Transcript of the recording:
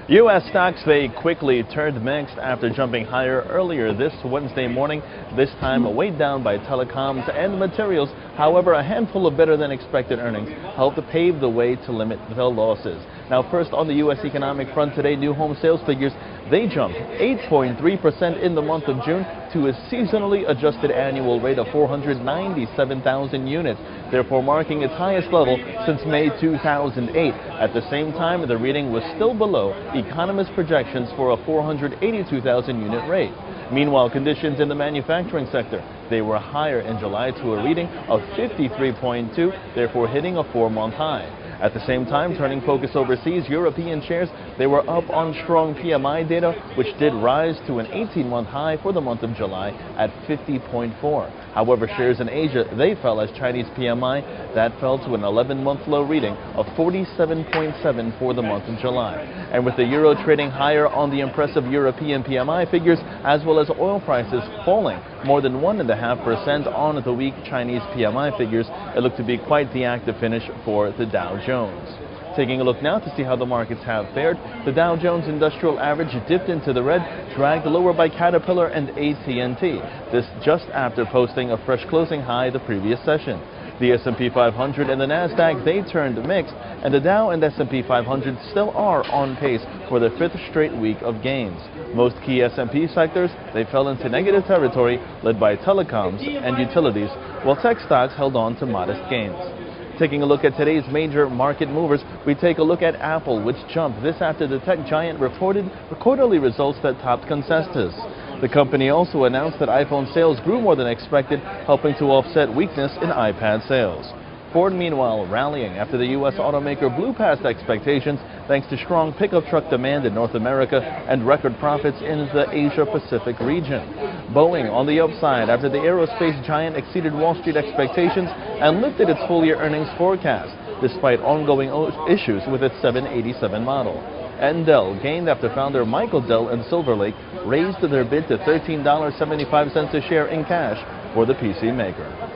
U.S. stocks, they quickly turned mixed after jumping higher earlier this Wednesday morning, this time weighed down by telecoms and materials. However, a handful of better than expected earnings helped to pave the way to limit the losses. Now, first on the U.S. economic front today, new home sales figures, they jumped 8.3% in the month of June to a seasonally adjusted annual rate of 497,000 units, therefore marking its highest level since May 2008. At the same time, the reading was still below economists' projections for a 482,000 unit rate. Meanwhile, conditions in the manufacturing sector, they were higher in July to a reading of 53.2, therefore hitting a 4-month high. At the same time, turning focus overseas, European shares, they were up on strong PMI data, which did rise to an 18-month high for the month of July at 50.4. However, shares in Asia, they fell as Chinese PMI, that fell to an 11-month low reading of 47.7 for the month of July. And with the euro trading higher on the impressive European PMI figures, as well as oil prices falling more than 1.5% on the weak Chinese PMI figures, it looked to be quite the active finish for the Dow Jones. Taking a look now to see how the markets have fared, the Dow Jones Industrial Average dipped into the red, dragged lower by Caterpillar and AT&T. This just after posting a fresh closing high the previous session. The S&P 500 and the Nasdaq, they turned mixed, and the Dow and S&P 500 still are on pace for their 5th straight week of gains. Most key S&P sectors, they fell into negative territory, led by telecoms and utilities, while tech stocks held on to modest gains. Taking a look at today's major market movers, we take a look at Apple, which jumped this after the tech giant reported quarterly results that topped consensus. The company also announced that iPhone sales grew more than expected, helping to offset weakness in iPad sales. Ford, meanwhile, rallying after the U.S. automaker blew past expectations thanks to strong pickup truck demand in North America and record profits in the Asia-Pacific region. Boeing on the upside after the aerospace giant exceeded Wall Street expectations and lifted its full-year earnings forecast, despite ongoing issues with its 787 model. And Dell gained after founder Michael Dell and Silver Lake raised their bid to $13.75 a share in cash for the PC maker.